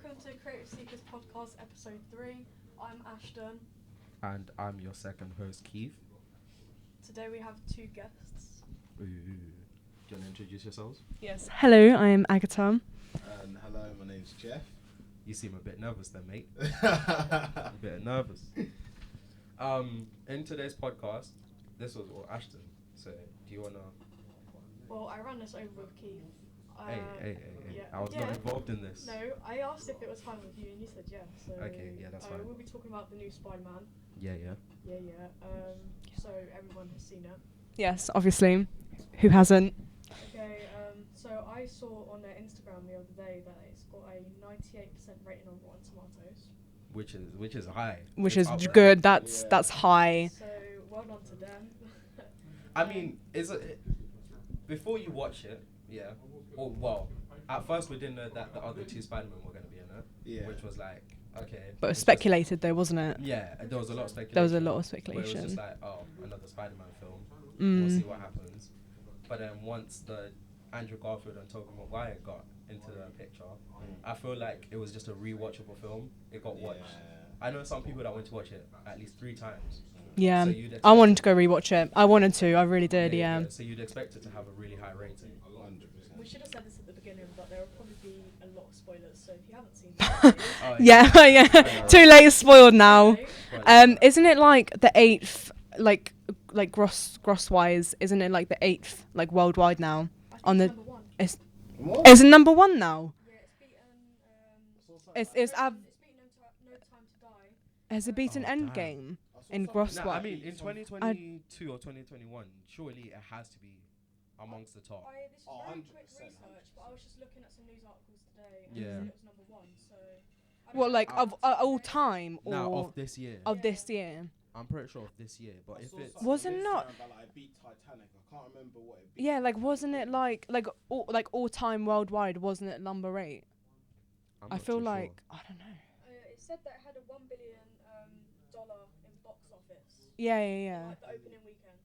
welcome to Creative Seekers Podcast, episode 3. I'm Ashton. And I'm your second host, Keith. Today we have 2 guests. Ooh. Do you want to introduce yourselves? Yes. Hello, I am Agatha. And hello, my name's Jeff. You seem a bit nervous then, mate. A bit nervous. In today's podcast, this was all Ashton. So, do you want to... Well, I ran this over with Keith. Hey. Yeah. I was not involved in this. No, I asked if it was fine with you and you said yeah. So Okay, yeah, that's fine. We'll be talking about the new Spider-Man. Yeah. Yeah. So everyone has seen it. Yes, obviously. Who hasn't? Okay, so I saw on their Instagram the other day that it's got a 98% rating on Rotten Tomatoes. Which is high. Which It's is up there. good. That's high. So well done to them. I mean, is it... Before you watch it, yeah. At first we didn't know that the other 2 Spider-Men were going to be in it. Yeah. Which was like, okay. But it was speculated though, wasn't it? Yeah, there was a lot of speculation. There was a lot of But it was speculation. just like, oh, another Spider-Man film. Mm. We'll see what happens. But then once the Andrew Garfield and Tobey Maguire got into the picture, I feel like it was just a rewatchable film. It got watched. I know some people that went to watch it at least 3 times. Yeah. So you'd I wanted to go rewatch it. I wanted to. I really did. Yeah. So you'd expect it to have a really high rating. 100%. We should have said this at the beginning, but there will probably be a lot of spoilers. So if you haven't seen it, Yeah. Too late. Spoiled now. okay. Isn't it like the 8th, like gross wise? Isn't it like the 8th, like worldwide now? I think On it's the number 1. What? is it number 1 now? Yeah, it's beaten. It's It's beaten No Time to Die. has it beaten Oh, damn. Endgame in gross No, I wise? mean, in 2022 or 2021, surely it has to be amongst the top. This is very quick 100%, research, but I was just looking at some news articles today, and Yeah. it said it was number 1. So. I don't What, know like if of that's all okay. time or Now, of this year. of this year? I'm pretty sure of this year, but if it's... Was it not- It beat Titanic. I can't remember what it beat. Yeah, like wasn't it like all time worldwide? Wasn't it number 8? I'm I not feel too like I don't know. It said that it had a $1 billion dollar in box office. Yeah. Like the opening weekend.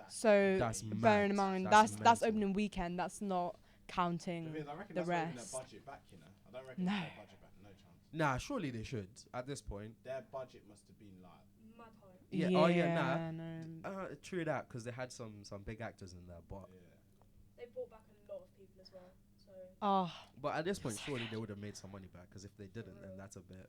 So That's bearing in mad. mind That's that's mental. opening weekend. That's not The counting. thing is, I reckon the that's not even rest. their budget back, you know. I don't reckon No. it's their budget back. No chance. Nah, surely they should, at this point. Their budget must have been like... Mad high. Yeah, oh yeah, no. true that, because they had some big actors in there, but They brought back a lot of people as well. So. Oh, at this point, surely they would have made some money back, because if they didn't, then that's a bit...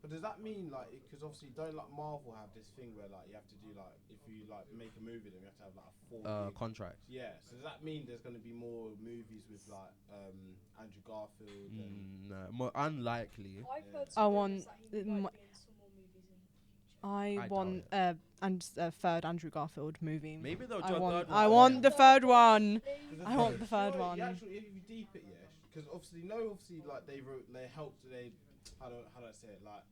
But does that mean, like, because obviously don't like Marvel have this thing where like you have to do like, if you like make a movie, then you have to have like a 4 year contract. Yeah, so does that mean there's going to be more movies with like Andrew Garfield and No, more unlikely. I've heard I some want rumours that he m- might be in some more movies in the future. I I want doubt a third Andrew Garfield movie. Maybe they'll do I a want third one. I want the third one. Please. I want the third one. Actually, if you deep it, yeah, because obviously like they helped, how do I say it, like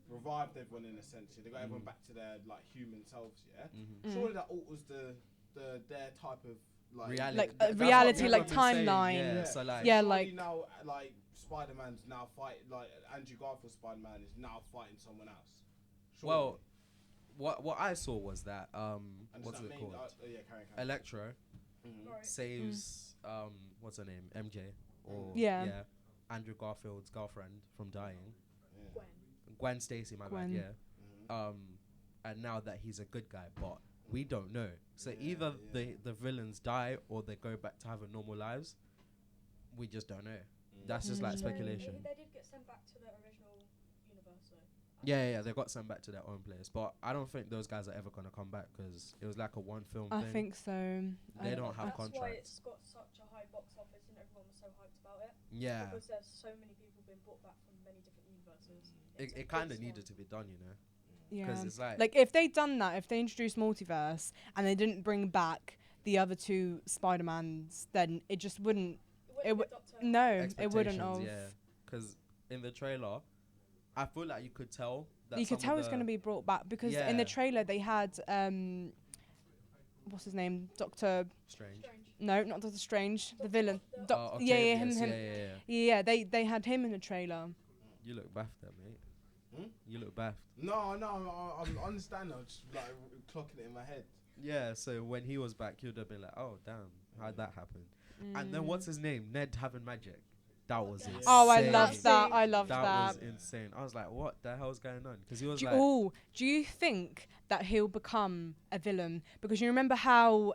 revived everyone in a sense. They got everyone back to their like human selves, yeah. Mm-hmm. Mm. Surely that alters their type of like Reality. Like, That's what reality, people like, have been saying, timeline. Yeah, so like... Yeah, surely like- now like Spider-Man's now fighting, like Andrew Garfield Spider-Man is now fighting someone else. Surely. Well, what I saw was that And does what's that it mean, called? yeah, carry on. Electro Right. saves what's her name, MJ, or Yeah. Andrew Garfield's girlfriend from dying. Yeah. Gwen Stacy, my Gwen. bad, yeah. And now that he's a good guy, but we don't know. So either the villains die or they go back to having normal lives. We just don't know. That's just like Mm. speculation. They did get sent back to the original universe, though. Yeah, they got sent back to their own place, but I don't think those guys are ever gonna come back because it was like a one film I thing. think so. They I- don't have That's why contracts. it's got such a high box office and everyone was so hyped about it. Yeah, Because there's so many people being brought back from many different universes. it kind of needed to be done, you know, Yeah. because it's like, Like if they'd done that, if they introduced multiverse and they didn't bring back the other 2 Spider-Mans, then it just wouldn't. It would no, it wouldn't have. Yeah, because in the trailer, I feel like you could tell that You could some tell of it's going to the- be brought back because in Yeah. the trailer they had what's his name, Doctor. strange. No, not Doctor Strange, the villain. Octavius. Yeah, him. Octavius, yeah. Yeah, they had him in the trailer. You look baffed there, mate. Hmm? You look baffed. No, I'm understanding. I'm just like clocking it in my head. Yeah, so when he was back, you'd have been like, oh, damn, how'd that happen? And then Mm. what's his name? Ned having magic. That was Yeah. insane. Oh, I Insane. loved that. I loved That that. was insane. I was like, what the hell's going on? Because he was Do, like, do you think that he'll become a villain? Because you remember how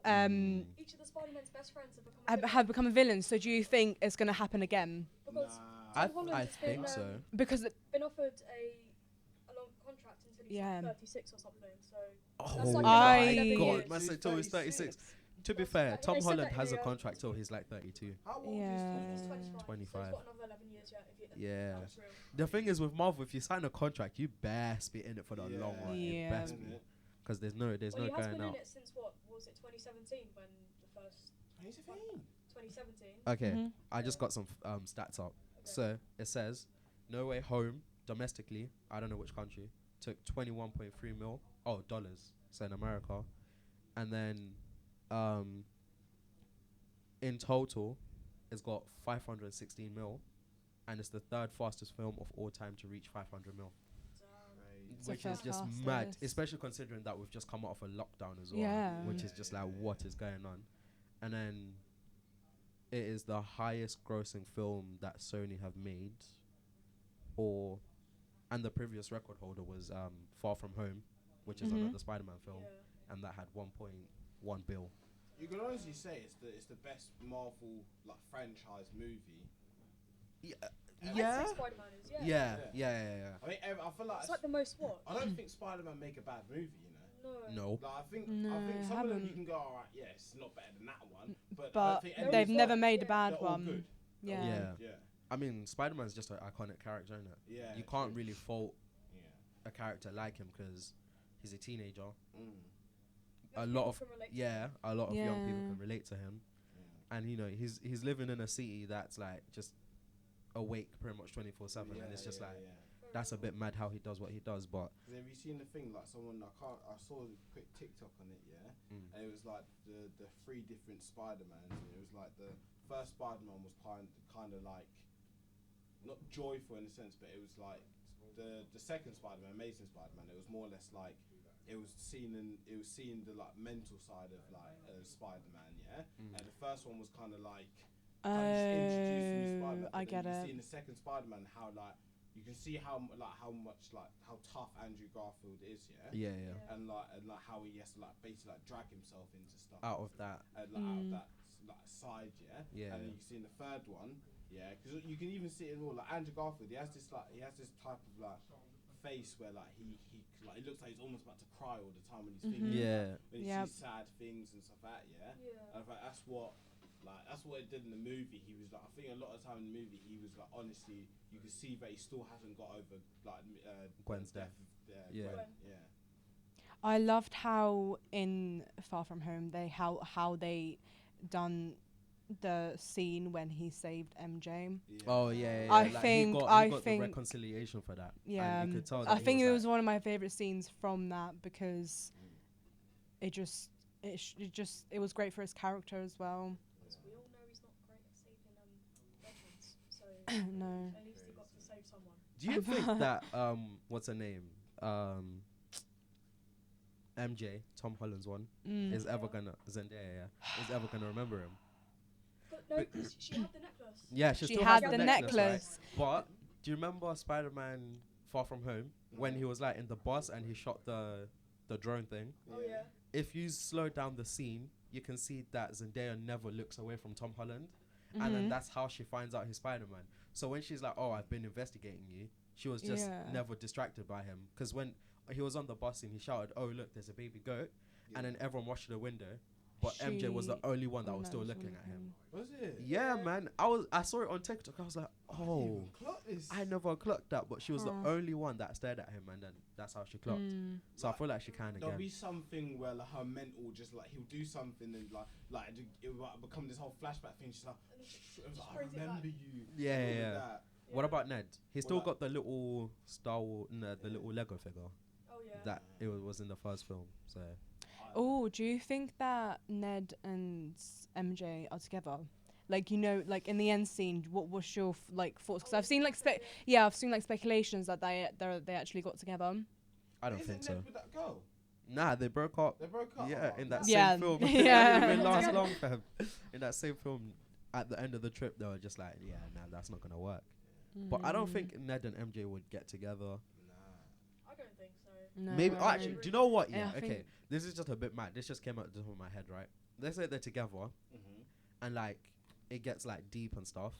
Each of the Spider-Man's best friends have become a villain. have become a villain. So do you think it's gonna happen again? Because I Tom Holland has think been, so. Because been offered a long contract until he's Yeah. like 36 or something. So Oh that's like my another 11 God, years. man said till he's 36. To be That's fair, right. Tom They said Holland that in has a the, contract till he's like 32. How old Yeah. He's is 25. 25. So he's got another 11 years yet. If Yeah. that's real. The thing is with Marvel, if you sign a contract, you best be in it for the long run. Yeah. It best be. Because there's no Well, he has going been out. in it since what was it 2017 when the first 2017. Okay, Mhm. I just got some stats up. Okay. So it says, No Way Home domestically, I don't know which country, took 21.3 mil. Oh, dollars. So in America, and then in total, it's got 516 mil, and it's the third fastest film of all time to reach 500 mil. It's the Which is third just mad, fastest. especially considering that we've just come out of a lockdown as well. Yeah. Which is just like, what is going on? And then it is the highest grossing film that Sony have made. And the previous record holder was Far From Home, which is Mhm. another Spider-Man film, Yeah. and that had 1.1 bill. You can honestly say it's the best Marvel like franchise movie. Yeah. I'd say Spider-Man is, yeah. Yeah. I mean, I feel like It's like the most what? I don't think Spider-Man make a bad movie. You know. No. No. Like, I think No, some of them you haven't. can go, alright, yeah, it's not better than that one, but, I But think They're they've all never good. made a Yeah. bad they're all one. good. Yeah. Yeah. Yeah, I mean, Spider-Man's just an iconic character, isn't it? yeah. You can't true. really fault Yeah. a character like him because he's a teenager. Mm. A Most lot people of can relate to yeah, him. a lot of young people Yeah. can relate to him, Yeah. and you know he's living in a city that's like just awake pretty much 24/7, and it's just like that's a bit mad how he does what he does, but 'Cause have you seen the thing like someone I saw a quick TikTok on it, yeah, and it was like the three different Spider-Mans, and it was like the first Spider-Man was kind of like not joyful in a sense, but it was like the second Spider-Man, Amazing Spider-Man, it was more or less like it was seeing the like mental side of like Spider-Man, yeah, and the first one was kind of like introducing new Spider-Man, I but get then you it. see in the second Spider-Man how like you can see how tough Andrew Garfield is, yeah, yeah, and like how he has to like basically like drag himself into stuff out of that, and like out of that like side, yeah, Yeah. and then you can see in the third one, yeah, because you can even see it in all like Andrew Garfield, he has this type of like face where like he like it looks like he's almost about to cry all the time when he's thinking Yeah. when he Yep. sees sad things and stuff like that, yeah. Yeah. And I think that's what it did in the movie. He was like, I think a lot of time in the movie, he was like, honestly, you can see that he still hasn't got over like Gwen's death. Yeah. Gwen, yeah. I loved how in Far From Home how they done the scene when he saved MJ. Oh yeah, I like, think- he got I the think- reconciliation for that. Yeah, and you could tell that I he think was it was like, one of my favorite scenes from that because it was great for his character as well. Because we all know he's not great at saving legends, so No. at least he got to save someone. Do you think that what's her name MJ Tom Holland's one is ever gonna Zendaya is ever gonna remember him? But no, because she had the necklace. Yeah, She still had has the necklace, necklace. right? But do you remember Spider-Man Far From Home when he was like in the bus and he shot the drone thing? Oh yeah. If you slow down the scene, you can see that Zendaya never looks away from Tom Holland, and then that's how she finds out he's Spider-Man. So when she's like, "Oh, I've been investigating you," she was just never distracted by him. Because when he was on the bus and he shouted, "Oh, look, there's a baby goat," and then everyone watched the window, but MJ was the only one that was still looking at him. Was it? Yeah, man. I saw it on TikTok. I was like, "Oh, I never clocked that," but she was the only one that stared at him, and then that's how she clocked. So I feel like she can There'll again. be something where like her mental just like he'll do something and like it will like, become this whole flashback thing. She's like, it was like I brings it remember back. you. Yeah, and all yeah, of yeah. that. What about Ned? He's still Well, got the little Star Wars, the little Lego figure Oh yeah. that it was in the first film. So Oh, do you think that Ned and MJ are together? Like, you know, like in the end scene, what was your thoughts? Because I've seen like speculations that they actually got together. I don't Isn't think so. Ned with that girl? Nah, they broke up. They broke up. Yeah, in that Yeah. same film. Yeah. It didn't even last long, fam. In that same film, at the end of the trip they were just like, yeah, nah, that's not gonna work. But I don't think Ned and MJ would get together. I don't think so. No, Maybe. Oh, no. actually, do you know what? Yeah, Yeah. I Okay. think- This is just a bit mad. This just came out of the top of my head, right? Let's say they're together, and like it gets like deep and stuff,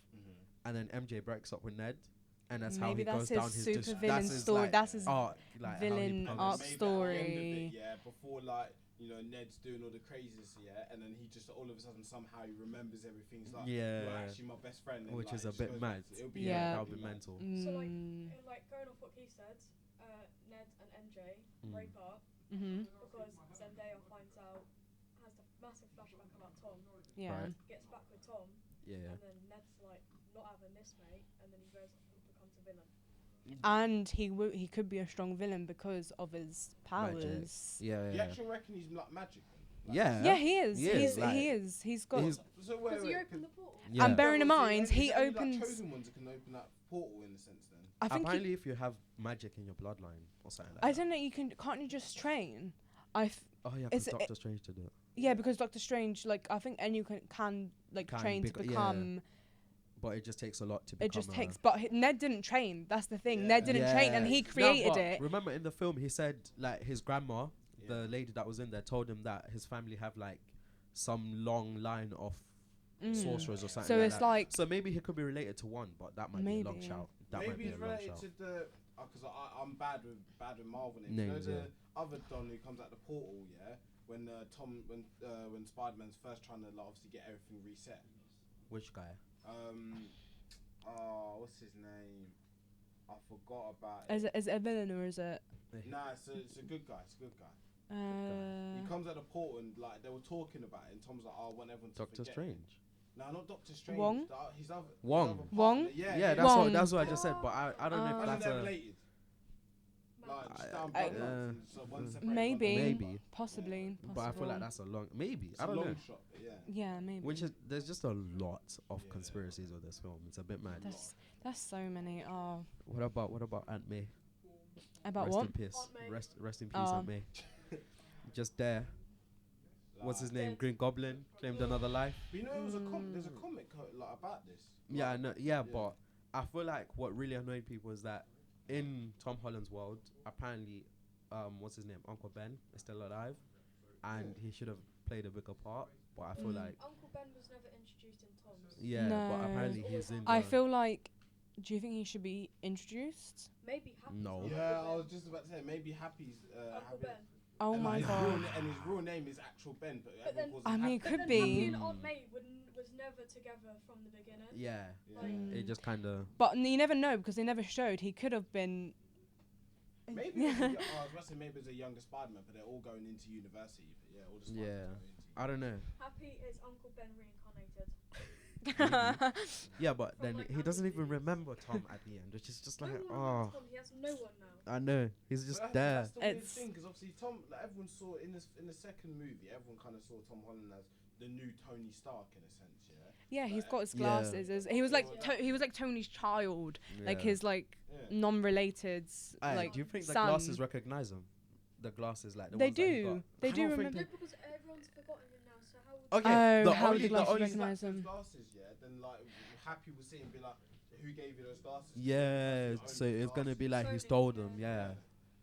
and then MJ breaks up with Ned, and that's how Maybe he that's goes his down his super villain that's his, story. like, That's his arc, like how he villain becomes- arc maybe story. At the end of it, yeah, before like Ned's doing all the crazies, yeah, and then he just all of a sudden somehow he remembers everything. He's like, Yeah. you're actually my best friend, and, which like, is it a just bit goes mad. back to- it'll be Yeah. That would be like- mental. So like, Mm. like going off what Keith said, Ned and MJ break up Mhm. because Zendaya finds out, has the massive flashback about Tom, Yeah. Right. gets back with Tom, Yeah. and then Ned's like not having this mate, and then he goes and becomes a villain. And he could be a strong villain because of his powers. Yeah. You Yeah. actually reckon he's like magic? Then? Like, Yeah. Yeah, he is. He is, like- He is. He's got. He's- So Because he opened the portal. Yeah. And bearing in was it- mind, is he it only, opens. Like, chosen ones that can open that portal in a sense. Then I think. Apparently, if you have magic in your bloodline or something like I that. don't know. You can't you just train? Oh yeah, is because it- Doctor Strange did it. Yeah, because Doctor Strange, like I think anyone can like Can train to bec- yeah. become. But it just takes a lot to become. It just takes. But Ned didn't train. That's the thing. Yeah. Ned didn't train, and he No, created but it. Remember in the film, he said like his grandma, Yeah. the lady that was in there, told him that his family have like some long line of sorcerers or something. So like it's that. like So maybe he could be related to one, but that might be a long Maybe. shout. That might maybe be a it's long related shout. to the because I'm bad with Marvel names. You know Names, the yeah. other Don who comes out the portal, yeah. When when Spider-Man's first trying to like, obviously get everything reset. Which guy? What's his name? I forgot about it. is it a villain or is it? Nah, it's a good guy. It's a good guy. Uh, He comes at the portal and like they were talking about it, and Tom's like, "Oh, I want everyone to Doctor forget." Strange. No, not Doctor Strange. Wong? His other Wong. his other Wong? partner. Yeah, Yeah, Wong. that's what I just said. But I don't know Oh. if I think that's they're a related. Like, just down I- bloodlines and so one separates one maybe. from the Maybe. other. Possibly. But I feel like that's a long. Maybe It's I a don't long know. shot, but yeah. Yeah, maybe. Which is there's just a lot of Yeah. conspiracies with this film. It's a bit mad. That's so many. Oh, What about Aunt May? about Rest what? in peace. Aunt May. Rest in peace, Oh. Aunt May. Just there. What's his Like- name? Green Goblin claimed another life. But you know, there's a comic like about this. Yeah, I Like, know. Yeah, but I feel like what really annoyed people is that in Tom Holland's world, apparently, what's his name? Uncle Ben is still alive, and he should have played a bigger part. But I feel like, Uncle Ben was never introduced in Tom's. yeah, but No. apparently he's in. I the- feel like. Do you think he should be introduced? Maybe Happy. No. Yeah, I was just about to say maybe Happy's Uncle Happy. Ben. Oh And my his god. and his real name is actual Ben, but But then- everyone calls I him mean, Happy. it could But then be. Happy and Aunt May was never together from the beginning. Yeah, Yeah. Mm. it just kind of. But you never know because they never showed. He could have been. Maybe it was I was about to say maybe it's a younger Spider-Man, but they're all going into university. But yeah, all the Spider-Man Yeah. going into I don't know. Happy is Uncle Ben reincarnated. Yeah, but From, then like, he doesn't even movies. remember Tom at the end, which is just like, No one oh, remembers Tom, he has no one now. I know he's But just that's, there. That's the weird It's- thing, because obviously Tom, like everyone saw in the second movie, everyone kind of saw Tom Holland as the new Tony Stark in a sense, yeah. Yeah, he's got his Yeah. glasses. He was like Yeah. he was like Tony's child, like Yeah. his like Yeah. non-related Aye, like do you think the son. glasses recognize him? The glasses, like the They ones that he do. got? They I do don't think remember- No, they- because everyone's forgotten him now, so how would Okay, Oh, the how only, the the glasses only, recognize Those him. glasses, yeah. Then like Happy will see and be like, who gave you those glasses? yeah. Those So only it's gonna be like he Sony, stole them, yeah. yeah.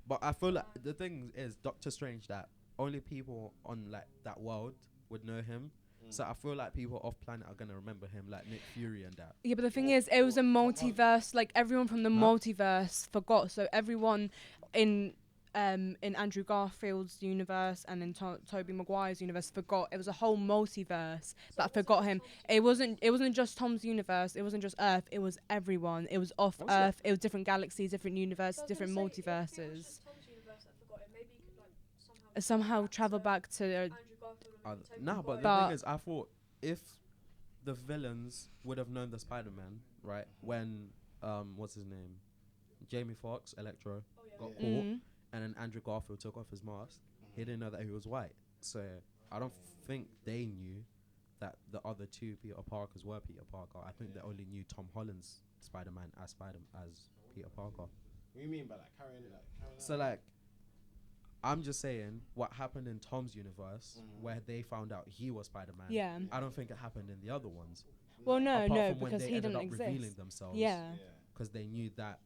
But I feel like the thing is Doctor Strange that only people on like that world would know him. So I feel like people off planet are gonna remember him, like Nick Fury and that. Yeah, but the thing is, it was a multiverse. Like everyone from the Huh? multiverse forgot. So everyone in Andrew Garfield's universe and in Tobey Maguire's universe forgot. It was a whole multiverse that forgot him. It wasn't just Tom's universe. It wasn't just Earth. It was everyone. It was off Was it? Earth. It was different galaxies, different universes, So I was different gonna say, if it was multiverses. just Tom's universe that forgot him, maybe he could like somehow Somehow travel back to Andrew Garfield and Tobey Nah, but the But- thing is, I thought if the villains would have known the Spider-Man, right? When what's his name, Jamie Foxx, Electro, Oh, yeah. got Yeah. caught, Mhm. and then Andrew Garfield took off his mask. He didn't know that he was white, so I don't think they knew that the other two Peter Parkers were Peter Parker. I think they only knew Tom Holland's Spider-Man as Peter Parker. What do you mean by that? Carrying So like, I'm just saying what happened in Tom's universe, where they found out he was Spider-Man. Yeah. I don't think it happened in the other ones. Well, no, Apart no, from when because they he ended didn't up revealing exist. themselves. Yeah. Because they knew that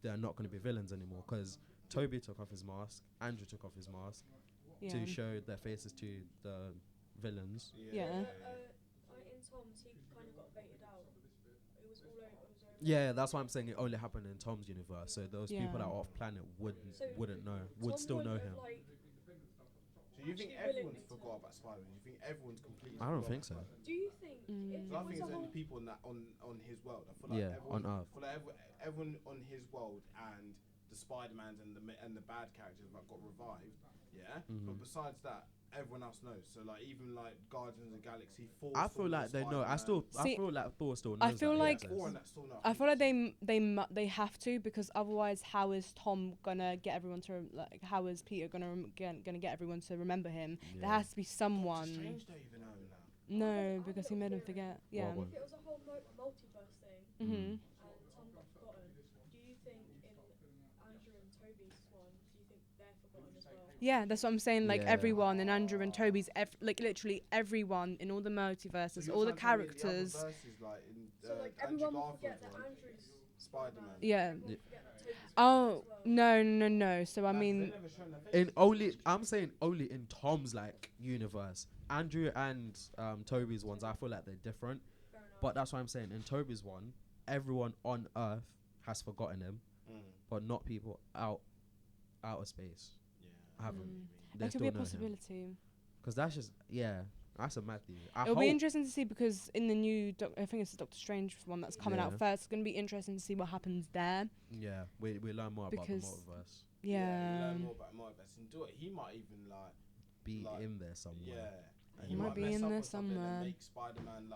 they're not going to be villains anymore. Because Toby took off his mask, Andrew took off his mask Yeah. to show their faces to the villains. Yeah. In Tom's, he kind of got baited out. It was all over. It was over. Yeah, that's why I'm saying it only happened in Tom's universe. So those people that Yeah. are off planet wouldn't So know, would Tom still know wouldn't him. have, like, So you think actually everyone's willingly forgot about Spider-Man? You think everyone's completely? I don't forgot think about so. Spider-Man? do you think Mm. if So it I was think a it's only whole people on his world. I feel like Yeah, everyone, on Earth. I feel like everyone on his world and the Spider-Mans and the bad characters that got revived. Yeah, but besides that, everyone else knows. So like even like Guardians of the Galaxy, Thor. I feel like they know. I See, feel like Thor still knows. I feel that like- he Thor exists. and that still know. I feel like they have to, because otherwise, how is Tom gonna get everyone to like? How is Peter gonna get everyone to remember him? There has to be someone. Strange don't even know now. No, because he made him forget. Yeah. What one? if it was a whole multiverse thing Mhm. and Tom got forgotten, do you think in Andrew and Toby's one, do you think they're forgotten as well? Yeah, that's what I'm saying. Like Yeah. everyone in Andrew and Toby's, like literally everyone in all the multiverses, So all the you're trying to tell me the other characters. verses, like in, So like Andrew everyone will forget Garfield's that one, Andrew's Spider-Man. Yeah. Everyone will forget that Toby's Oh Spider-Man as well. no. So I Like, mean, they never shown their faces. In only, I'm saying only in Tom's like universe. Andrew and Toby's ones, I feel like they're different. Fair enough. But that's what I'm saying. In Toby's one, everyone on Earth has forgotten him, but not people outer space. Yeah. Haven't. They that could still be a know him. possibility. Because that's just that's a mad theory. I It'll hope. be interesting to see, because in the new, I think it's the Doctor Strange one that's coming out Yeah. first. It's gonna be interesting to see what happens there. Yeah, we learn more about the Because- multiverse. You Yeah. learn more about Multiverse and do it. He might even like. Be Like, in there somewhere. Yeah. And He might be mess in up there on something somewhere. And make Spider-Man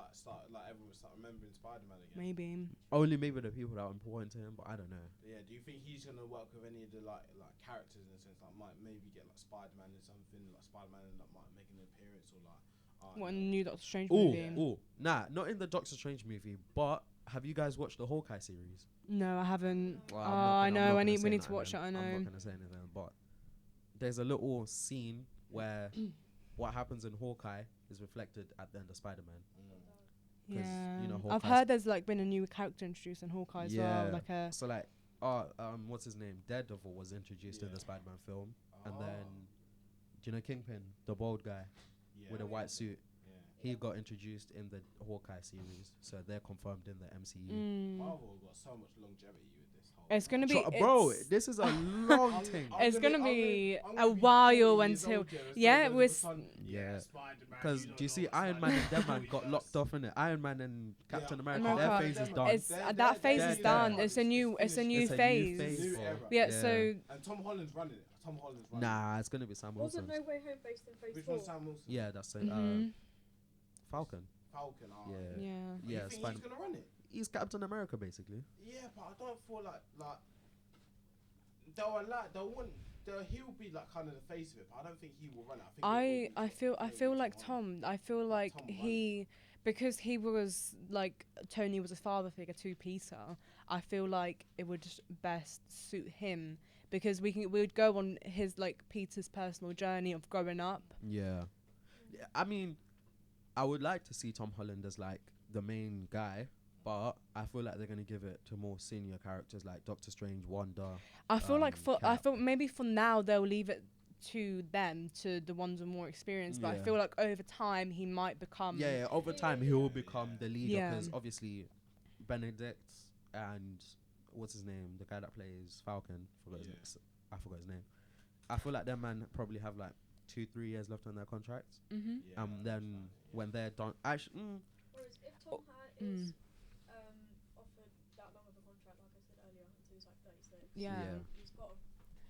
everyone start remembering Spider-Man again. Maybe. Only maybe the people that are important to him, but I don't know. But yeah. Do you think he's gonna work with any of the like characters in a sense? Like might maybe get like Spider-Man in something, like Spider-Man and like might make an appearance or like. What, in the new Doctor Strange Oh, movie? not in the Doctor Strange movie, but have you guys watched the Hawkeye series? No, I haven't. Well, Oh, I'm not I gonna- I'm know. not We gonna need say to watch it. nothing I then. I'm know. not gonna say anything, but there's a little scene where what happens in Hawkeye is reflected at the end of Spider-Man. 'Cause, Yeah. you know, I've Hawkeye's- heard there's like been a new character introduced in Hawkeye as well. Like a. So like, what's his name? Daredevil was introduced in the Spider-Man film, and then, do you know Kingpin, the bald guy with a white suit? Yeah. He got introduced in the Hawkeye series, so they're confirmed in the MCU. Marvel got so much longevity with this whole. It's gonna be. Bro, it's- this is a long thing. It's gonna be I'm a gonna be while 40 years until. old, Yeah, so it all was. of a sudden, Yeah. Spider-Man, Because you do you don't see know Iron Man and Spider-Man Deadman got locked off in it? Iron Man and Captain America, America. their phase is done. It's that phase is they're done. done. It's a new. It's a new It's a new phase. phase, New bro. era. Yeah. Yeah. So. And Tom Holland's running it. Tom Holland's running Nah, it's gonna be Sam Wilson. Wasn't No Way Home based in it. Phase Which 4? one's Sam Wilson? Yeah, that's it. Mhm. Falcon. Falcon. Oh, Yeah. Yeah. You Yeah, think he's Spider. gonna run it? He's Captain America basically. Yeah, but I don't feel like he'll be like kind of the face of it, but I don't think he will run it. I feel like Tom. I feel like Tom he, because he was like Tony was a father figure to Peter. I feel like it would just best suit him, because we would go on his like Peter's personal journey of growing up. Yeah. I mean, I would like to see Tom Holland as like the main guy, but I feel like they're gonna give it to more senior characters like Doctor Strange, Wanda. I feel like I Cap. feel maybe for now they'll leave it to them, to the ones with more experience. But I Yeah. feel like over time he might become. Yeah, over time he will become the leader, Yeah. because obviously Benedict and what's his name, the guy that plays Falcon, I forgot his name. I feel like them man probably have like 2-3 years left on their contracts. Mhm. Then when they're done, actually, Whereas if Tom is offered that long of a contract, like I said earlier, until he's like 36, Yeah. he's got a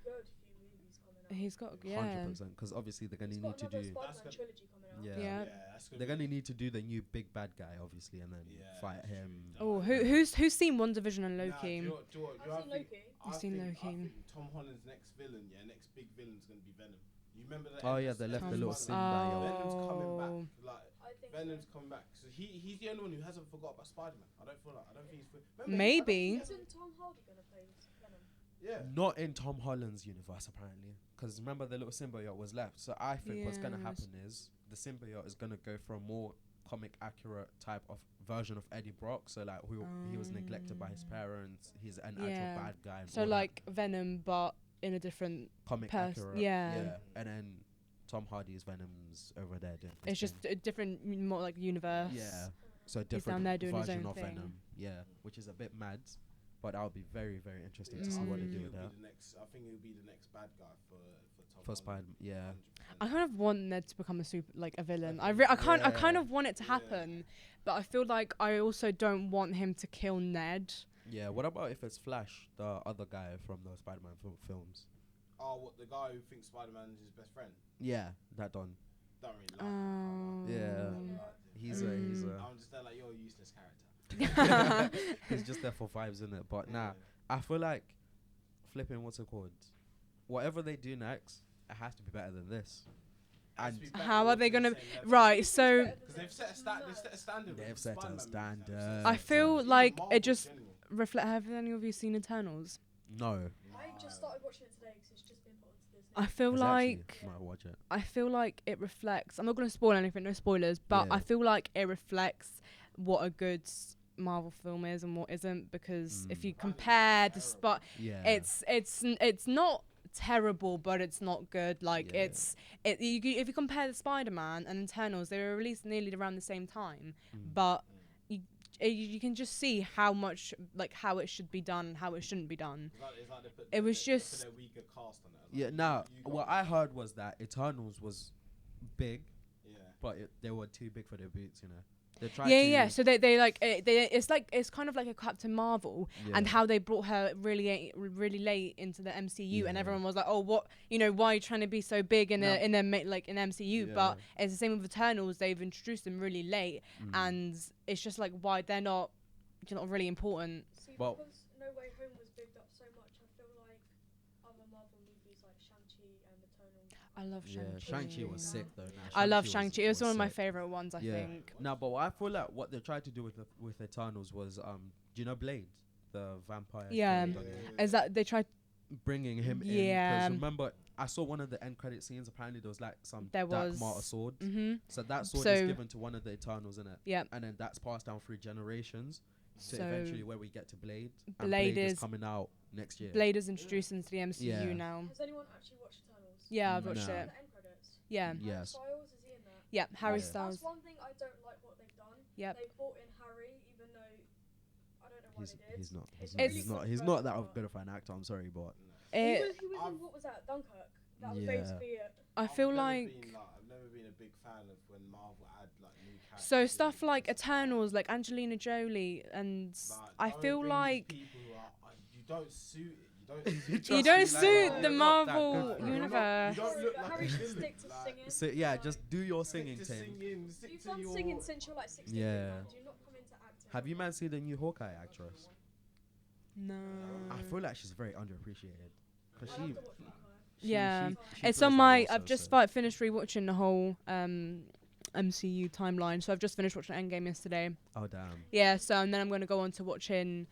good few movies coming out. He's got 100%, because obviously they're gonna He's need got to another do. Spider-Man trilogy coming out. Yeah. that's They're gonna need to do the new big bad guy, obviously, and then fight him. Oh, who's seen WandaVision and Loki? I've seen Loki. You've seen Loki. I think Tom Holland's next villain, next big villain's gonna be Venom. You remember that? Oh yeah, they left the little Spider-Man? Simba. Venom's coming Oh. back. Like I think Venom's coming back. So he's the only one who hasn't forgot about Spider-Man. I don't think he's. Remember, Maybe. Isn't Tom Hardy gonna play Venom? Yeah. Not in Tom Holland's universe, apparently, because remember the little symbiote was left. So I think what's gonna Yes. happen is the symbiote is gonna go from more comic accurate type of version of Eddie Brock. So like who he was neglected by his parents. He's an actual Yeah. bad guy. And So all like Venom, but in a different. that. Comic pers- accurate. yeah. And then Tom Hardy's Venom's over there doing his It's just thing. a different, more like universe. Yeah. So a He's down different there doing his version own of thing. Venom. Yeah, which is a bit mad, but that would be very, very interesting to see what they do with that. I think he'll be the next bad guy for Tom For Spider, yeah. I kind of want Ned to become a villain. I kind of want it to happen, but I feel like I also don't want him to kill Ned. Yeah. What about if it's Flash, the other guy from the Spider-Man films? Oh, what, the guy who thinks Spider-Man is his best friend? Yeah, that done. Don't really like him. Yeah. He's a. I'm just there like, you're a useless character. He's just there for vibes, innit? But nah, I feel like flipping. What's it called? Whatever they do next, it has to be better than this. And How are they gonna? Right, so Because they've set a standard. they've with set a Spider-Man standard. movies. I feel Even like Marvel it just in general. reflect. Have any of you seen Eternals? No. I just started watching it today because it's just been put onto Disney. I feel Might watch it. I feel like it reflects. I'm not going to spoil anything, no spoilers, but Yeah. I feel like it reflects what a good Marvel film is and what isn't. Because if you compare the spot, Yeah. it's not terrible, but it's not good. Like Yeah. if you compare the Spider-Man and Eternals, they were released nearly around the same time, Mm. but you can just see how much like how it should be done, how it shouldn't be done. It's like they put It was they put just- their weaker cast on it. Like, Yeah. Nah. you got- What I heard was that Eternals was big, Yeah. but they were too big for their boots. You know. They tried Yeah, to. yeah. So they like it's kind of like a Captain Marvel, and how they brought her really late into the MCU, and Yeah. everyone was like, oh, what, why are you trying to be so big in in MCU? Yeah. But it's the same with Eternals. They've introduced them really late, and it's just like why they're not really important. See, Well- because No Way Home was bigged up so much, I feel like other Marvel movies like Shang-Chi and Eternals. I love Yeah. Shang-Chi. Shang-Chi was sick though. Nah, I love Shang-Chi Shang-Chi. It was one of my sick. favorite ones, I Yeah. think. No, but I feel like what they tried to do with Eternals was do you know Blade, the vampire? Yeah. thing? Is that they tried? Bringing him in. Yeah. Because remember, I saw one of the end credit scenes. Apparently, there was like some There dark was- martyr sword. Mm-hmm. So that sword So- is given to one of the Eternals, innit? Yeah. And then that's passed down through generations. So, So eventually, where we get to Blade, and Blade Blade is is- coming out next year. Blade is introduced into the MCU Yeah. now. Has anyone actually watched Eternals? Yeah, I've watched No. it. The end credits. Yeah. Yes. Styles, is he in that? Yeah, Harry Yeah. Styles. That's one thing I don't like what they've done. Yep. They brought in Harry, even though I don't know why He's they did. he's not It's really he's not that controversial. good of an actor. I'm sorry, but He It, was in, what was that, Dunkirk? That was Yeah. basically it. I feel I've like never been a big fan of when Marvel add like new characters. so stuff like Eternals, like Angelina Jolie, and I feel like people who you don't suit it. you don't suit the you're not that Marvel good, bro. universe. You don't look like Harry a should villain. stick to Like, singing. so yeah, Like, just do your singing stick to thing. singing, stick You've to done your singing since you're like 16. Yeah. Do not come into acting. Have you man seen the new Hawkeye actress? No. I feel like she's very underappreciated. Cause I'll she, have to watch Dunkirk. Yeah. she It's plays on that my. role I've so just sick. finished rewatching the whole MCU timeline, so I've just finished watching Endgame yesterday. Oh damn. Yeah, so and then I'm gonna go on to watching.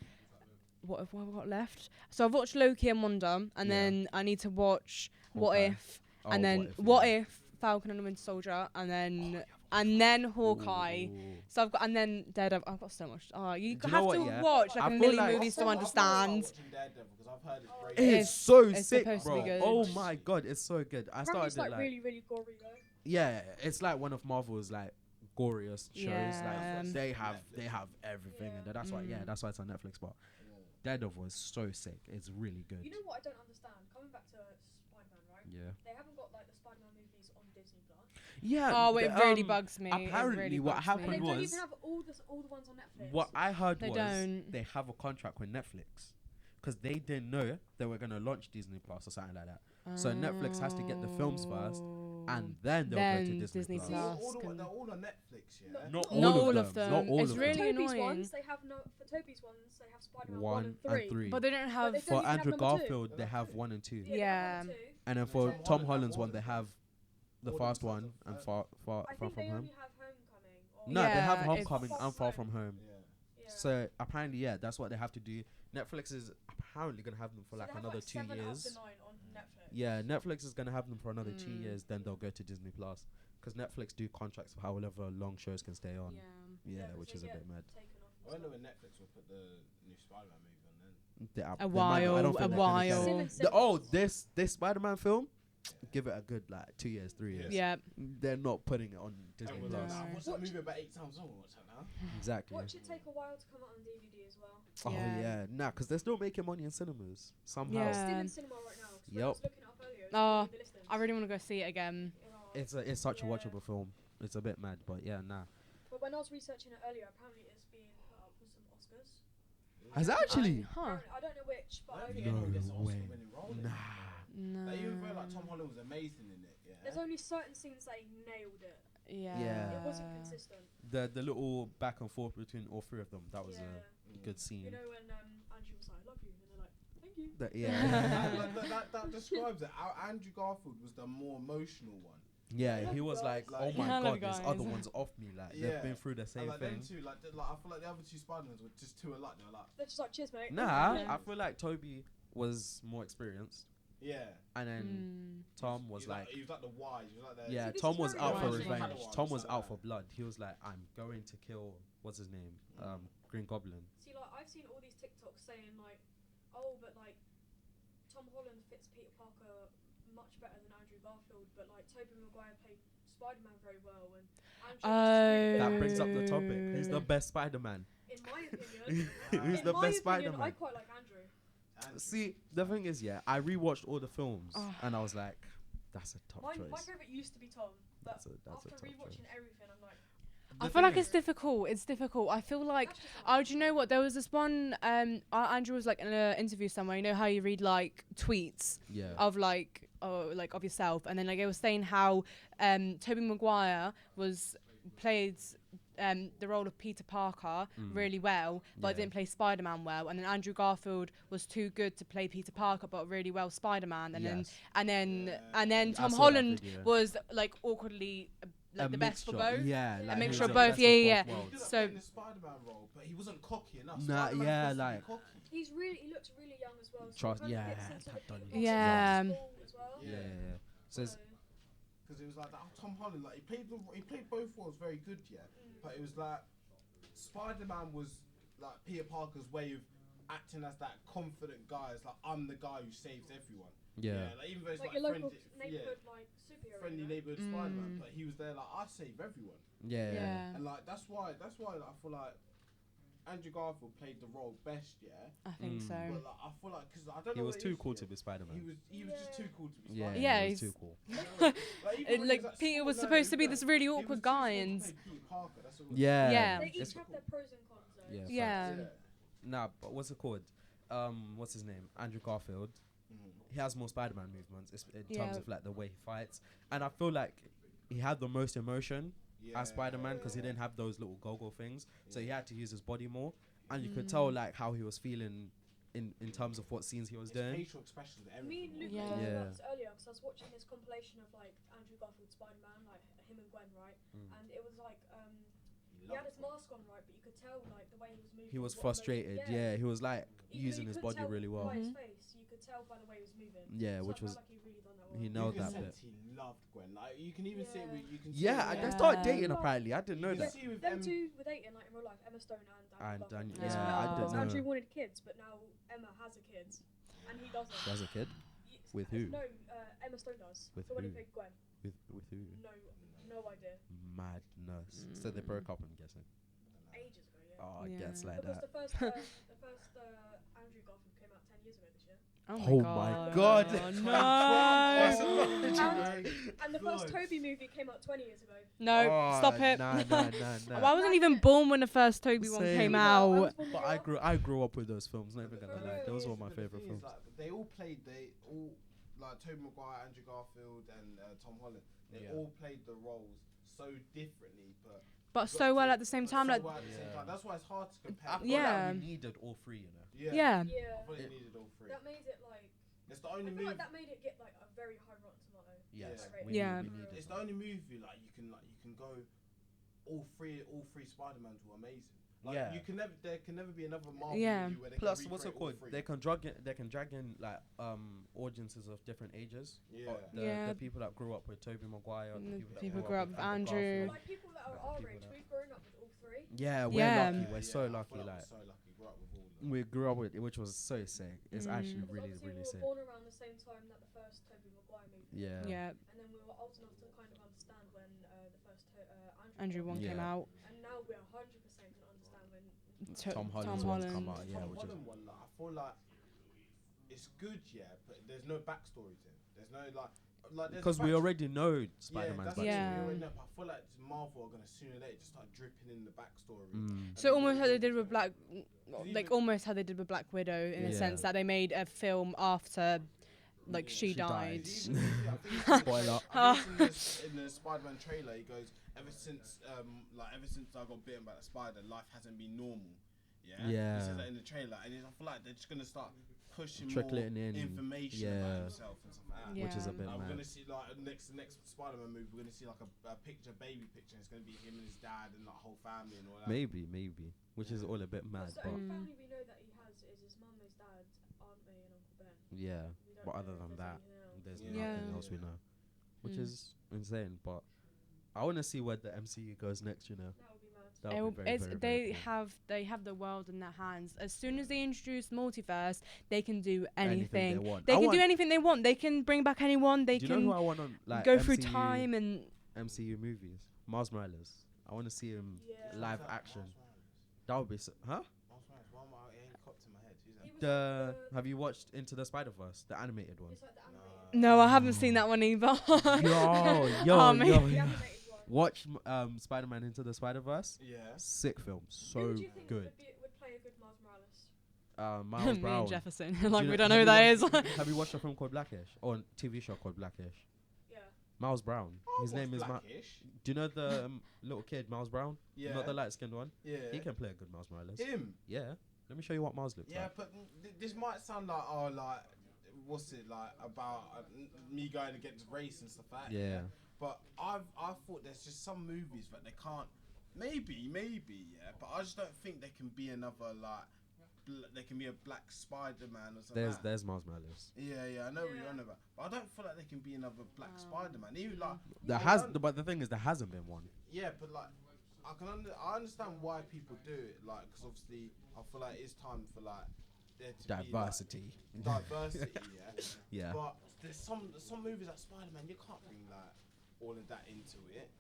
What have I got left? So I've watched Loki and Wanda, and Yeah. then I need to watch What Hawkeye. If, Oh, and then What If, Falcon and the Winter Soldier, and then Hawkeye. Ooh. So I've got, and then Daredevil. I've got so much. Oh, you Do you have know to what, yeah? watch like I a feel million like- movies to I've understand. watching Daredevil because I've heard it's great. It's- It's so it's sick, supposed to be bro. good. Oh my god, it's so good. I Apparently started it's it like like really, really gory though. yeah, it's like one of Marvel's like goriest shows. Yeah. Like they have everything, Yeah. and that's why that's why it's on Netflix. But Daredevil is so sick. It's really good. You know what I don't understand? Coming back to Spider-Man, right? Yeah. They haven't got like the Spider-Man movies on Disney Plus. Yeah. Oh, it really bugs me. It apparently really what bugs happened But they me. don't was- even have all the ones on Netflix. What I heard They was don't. they have a contract with Netflix because they didn't know they were gonna launch Disney Plus or something like that. So Netflix has to get the films first, and then they'll go to Then Disney, Disney Plus. See, Plus. they're all on Netflix, yeah. Not Not all of them. Not all It's of really them. Toby's annoying. ones, they have no. For Toby's ones, they have Spider-Man 1 and 3. But they don't have. they For don't even have Andrew number two. Garfield, they have 1 and 2. Yeah. Yeah. they have two. And then for So Tom one- Holland's one one, they of have the All fast them one sounds and of- far I from think they home. only have Homecoming. Or No, they have Yeah, Homecoming it's- and Far From Home. Yeah. Yeah. So apparently, yeah, that's what they have to do. Netflix is apparently gonna have them for So like they have another like 2 7 out of years. the 9 on Netflix. Yeah, Netflix is gonna have them for another 2 years. Then they'll go to Disney Plus. because Netflix do contracts for however long shows can stay on. Yeah, 'cause which they is a get bit mad. taken off and I wonder stuff. when Netflix will put the new Spider-Man movie on then. They A might not. I while, don't think a they're gonna while. get it. Still in This Spider-Man film, give it a good like 2 years, 3 years. Yeah. They're not putting it on Disney Everyone's Plus. like, No. I've watched that movie about 8 times. I want to watch that now. Exactly. Watch it take a while to come out on DVD as well. Oh Yeah. yeah, nah, because they're still making money in cinemas somehow. Yeah. It's still in cinema right now. 'Cause when I Yup. was looking it up earlier, it's Oh, on the listings. I really want to go see it again. It's such a Yeah. watchable film. It's a bit mad, but yeah, nah. But when I was researching it earlier, apparently it's being put up for some Oscars. Has it actually? Huh. Apparently, I don't know which, but I don't I think No anyone gets an way. Oscar-winning role in it. Nah. No. Like, even though like Tom Holland was amazing in it, yeah. there's only certain scenes that he nailed it. Yeah. Yeah. It wasn't consistent. The little back and forth between all three of them, that was Yeah. a good scene. You know when Andrew was like, "I love you," and they're like, "Thank you." That describes it. Andrew Garfield was the more emotional one. Yeah, he was like, Like- oh my I love god, this guys. other one's off me. Like Yeah. they've been through the And same like thing. them two, like I feel like the other two Spider-Mans were just too alike. They were like, They're just like, "Cheers, mate." Nah, Yeah. I feel like Toby was more experienced, yeah. and then Tom was like, he was like the wise. He was like the yeah, See, this Tom is was very out for wise. revenge. Padawan, Tom was something out like for that. blood. He was like, I'm going to kill what's his name, Green Goblin. See, like I've seen all these TikToks saying like, "Oh, but like Tom Holland fits Peter Parker much better than Andrew Garfield, but like Tobey Maguire played Spider-Man very well, and Andrew was That just brings up the really topic. Who's the Oh. best Spider-Man? good." In my opinion, Who's in the my best opinion, Spider-Man? I quite like Andrew. See, the thing is, yeah, I rewatched all the films, Oh. and I was like, that's a tough My choice. favorite used to be Tom, but That's a after tough rewatching choice. everything, I'm like, I The feel like thing it's difficult. It's difficult. I feel like, that's just oh, do you know what? There was this one. Andrew was like in an interview somewhere. You know how you read like tweets Yeah. of like, of yourself, and then like it was saying how Tobey Maguire played the role of Peter Parker really well, but Yeah. didn't play Spider-Man well, and then Andrew Garfield was too good to play Peter Parker, but really well Spider-Man, and Yes. then I Tom saw that Holland video. was like awkwardly A the best for mixture, both. Yeah, A like, mixture he of was both, best yeah, of yeah. both worlds. So So- in the Spider-Man role, but he wasn't cocky enough. Nah, Spider-Man's yeah, supposed to be like- cocky. he looks really young as well. So Trust- it kind of yeah, gets into that the done Peter you. Parker Yeah. school as well. Yeah. So it's, Because it was like that Tom Holland, like he played both roles very good, yeah. But it was like Spider-Man was like Peter Parker's way of acting as that confident guy. It's like I'm the guy who saves everyone. yeah. Like even though it's Like like, your local friendly, neighborhood like superhero. friendly you know? neighborhood Spider-Man, but he was there like I save everyone. Yeah. And like that's why like, I feel like Andrew Garfield played the role best, yeah. I think so. But like I feel like because I don't He know. was what it too is, cool yeah. to be Spider-Man. He was just too cool to be Yeah, Spider-Man. Yeah, he was he's- too cool. Even when Like, he was at Peter school, was no, supposed to be he this was- really he was awkward too guy, small to and play Peter Parker, that's all it was. Yeah. Yeah. They It's- each have their pros and cons though. Yeah. Yeah. Nah, but what's it called? What's his name? Andrew Garfield. He has more Spider-Man movements in terms Yeah. of like the way he fights, and I feel like he had the most emotion as Spider-Man because he didn't have those little go-go things, so he had to use his body more, and you could tell like how he was feeling in terms of what scenes he was His doing. facial expressions, Me everything. and Luke Yeah. were talking Yeah. about this earlier because I was watching this compilation of like Andrew Garfield Spider-Man, like him and Gwen, right? And it was like he had his mask on, right, but you could tell like the way he was moving. He was what frustrated. emotion- Yeah, he was like You using his could body tell really well. By his face, you could tell by the way he was moving. Yeah, So which I felt was like he really done that well. he You nailed can that sense bit. he loved Gwen. Like you can even see it. Yeah. With, you can see Yeah, it and with they Yeah. started dating apparently. I didn't know you can that. see with Them two were dating like in real life, Emma Stone and And Andrew Garfield. Yeah, It's I weird didn't because know. Andrew wanted kids, but now Emma has a kid, and he doesn't. As a kid, Y- with who? No, Emma Stone does. With the one who who? played Gwen. with who? No idea. Madness. So they broke up, I'm guessing. Ages ago, yeah. Oh, it Yeah. gets like Because that. the first Andrew Garfield came out 10 years ago this year. Oh my god. That's a No. lot, you know. And the first Toby movie came out 20 years ago. No, Oh, stop it. Nah. Well, I wasn't even born when the first Toby one Same. came No, I was out. born But before. I grew up with those films. Not even gonna lie, Yeah, those yeah, were my But the favorite thing is, films. like, they all like Tobey Maguire, Andrew Garfield, and Tom Holland. They Yeah. all played the roles so differently, But so well at the same time. so Like, well at the same Yeah. time. That's why it's hard to compare. I feel Yeah. like we needed all three, you know. Yeah. yeah. Yeah. I thought they needed all three. That made it like. It's the I only feel movie. like that made it get like a very high Rotten Tomato. Yes, Yeah. we, Yeah. we needed It's them. the only movie like you can go. All three Spider-Mans were amazing. Like Yeah. there can never be another Marvel Yeah. movie where they Plus, can what's it recreate all called? three. They can drag in like audiences of different ages. Yeah. The people that grew up with Tobey Maguire, the The people that grew up with Andrew. Garfield. Like people that are our People age, that- we've grown up with all three. Yeah, we're Yeah. lucky. We're so I lucky. feel Like we're so lucky. Grew up with all of them. we grew up with, which was so sick. It's actually Because really, obviously really we sick. were born around the same time that the first Tobey Maguire movie. Yeah. Yeah. And then we were old enough to kind of understand when the first Andrew one Yeah. came out. And now we're 100% can understand when. Tom Holland's Tom one's Holland. come out, yeah, Tom which is Holland one, like, I feel like it's good, yeah, but there's no backstory to it. There's no like there's a because we backstory. already know Spider-Man's that's backstory. Yeah. We already know, but I feel like Marvel are gonna sooner or later just start dripping in the backstory. Mm. So almost how they did with Black, like even- almost how they did with Black Widow in a Yeah. sense that they made a film after, like she She died. Spoiler. In the Spider-Man trailer, he goes, ever since I got bitten by the spider, life hasn't been normal. Yeah. Yeah. He says that in the trailer, and I feel like they're just gonna start pushing Trickle more it in. information Yeah. about himself and stuff like that. Yeah. Which is a bit We're mad. gonna see like next Spider-Man movie. We're gonna see like a picture, baby picture. And it's gonna be him and his dad and like whole family and all that. Maybe, which is all a bit mad, So but only family we know that he has is his mum, his dad, Aunt May, and Uncle Ben. yeah. We don't But know other if than there's that, anything else. there's Yeah. nothing Yeah. else we know, which Mm. is insane. But I want to see where the MCU goes next. You know, That would be mad. that would be very, very, they very cool. they have the world in their hands. As soon as they introduce multiverse, they can do Anything they anything. want. They I can want- do anything they want. They can bring back anyone. They Do you know can who I want on like go through MCU time and MCU movies? Miles Morales. I want to see him Yeah. live action. That would be huh? It ain't popped in my head. Who's that? He was The like have you watched Into the Spider-Verse, the animated one? It's like the animated. no, I haven't seen that one either. yo, maybe. yo, The yo. animated one. Watch Spider-Man Into the Spider-Verse. Yeah. Sick film, Who so would you think good. would play a good Miles Morales? Miles Me Brown. and Jefferson. Do like you we know- don't know who that have is. you watched- Have you watched a film called Blackish or a TV show called Blackish? Yeah. Miles Brown. His name is Blackish. Do you know the little kid Miles Brown? Yeah. Not the light-skinned one. Yeah. He can play a good Miles Morales. Him. Yeah. Let me show you what Miles looks Yeah, like. but this might sound like what's it like about me going against race and stuff like that. Yeah. But I thought there's just some movies that they can't. Maybe, yeah. But I just don't think there can be another there can be a black Spider-Man or something. There's Miles Morales. Yeah, I know what Yeah. you're on about. But I don't feel like there can be another black Spider-Man. Even like But the thing is, there hasn't been one. yeah, but like I understand why people do it. Like, because obviously I feel like it's time for like there to Diversity. be like, diversity. Yeah. Yeah. But there's some movies like Spider-Man, you can't bring like all of that into it.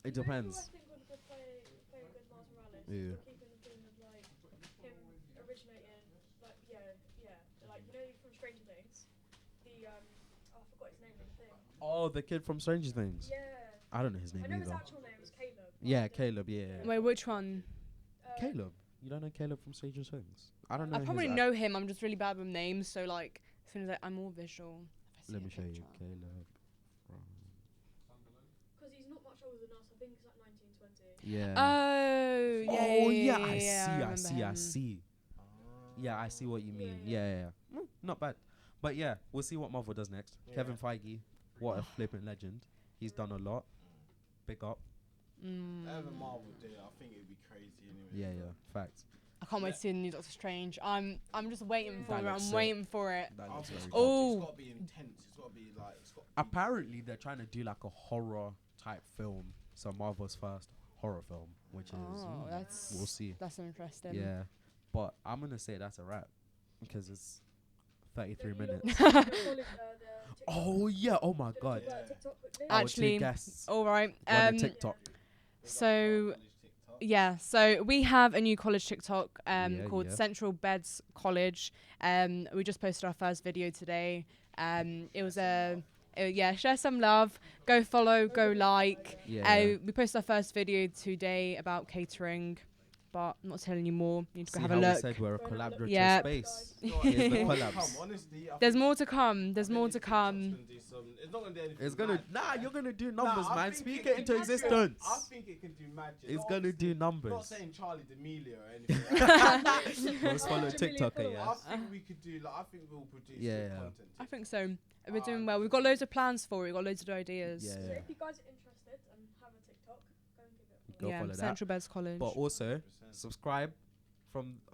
It You know who depends. I think would play a good Miles Morales. Yeah. We're keeping the theme of like him originating, like like you know from Stranger Things. The I forgot his name in the thing. Oh, the kid from Stranger Things. Yeah. I don't know his name I know his either. actual name is Caleb. Yeah, Caleb. Yeah. Wait, which one? Caleb. You don't know Caleb from Stranger Things? I don't know. I his probably ac- know him. I'm just really bad with names. So like, as soon as I'm more visual. if I see Let a me show you picture. Caleb. Because he's not much older than us. I think he's like 19, 20. Yeah. Oh yeah. Oh yeah, yeah, I remember see. I him. see. Yeah, I see what you mean. Yeah. Yeah. Not bad. But yeah, we'll see what Marvel does next. Yeah. Kevin Feige, what a flippant legend. He's done a lot. Big up. Whatever Marvel do, I think it'd be crazy anyway. Yeah. Facts. I can't wait to see the new Doctor Strange. I'm just waiting for That it. I'm looks sick. waiting for it. That I looks think very it's good. Oh. got to be intense. It's got to be like. Apparently, they're trying to do like a horror type film. So Marvel's first horror film, which is Oh, that's we'll see. That's interesting. Yeah. But I'm gonna say that's a wrap because it's 33 You lot minutes. watched the TikTok- Oh yeah. Oh my Did you god. talk about TikTok quickly? Our two Actually, guests all right. on the TikTok. So yeah, so we have a new college TikTok Yeah, called yeah. Central Beds College. We just posted our first video today. It was share some love, go follow, go like. Yeah. We posted our first video today about catering, but I'm not telling you more. You need to go See have how a we look. said we're a Go and have a collaborative look. Yeah. space. Guys. Here's the collabs. Honestly, I There's think- more to come. There's I think more this to TikTok's come. gonna do some- It's not gonna do anything. It's gonna mad, yeah. you're gonna do numbers, Nah, I man. think Speak it it into can do- existence. I think it can do magic. It's Not gonna do obviously- numbers. Not saying Charlie D'Amelio or anything. Most followed 100 million TikToker, followers. yeah. I think we could do. Like, I think we'll produce Yeah, good yeah. content. I think so. We're doing well. We've got loads of plans for it. We've got loads of ideas. Yeah. So if you guys are interested and have a TikTok, Go yeah, follow that. Central Bez College. But also 100%. subscribe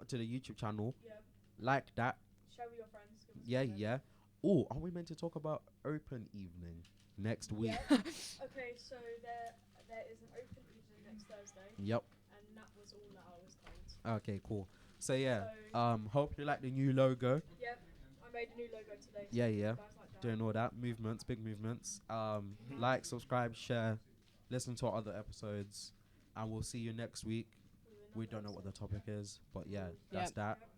to the YouTube channel. Yeah. Like that. Share with your friends. Give us Yeah, feedback. yeah. Oh, are we meant to talk about open evening next week? Yeah. Okay, so there is an open evening next Thursday, Yep. and that was all that I was told. Okay, cool. So yeah, So- hope you like the new logo. Yep, I made a new logo today. Yeah, so if you yeah. guys like that. Doing all that movements, big movements. Like, subscribe, share, listen to our other episodes, and we'll see you next week. With We another don't know what the episode. topic is, but yeah, Yep. that's that. Yep.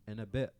In a bit.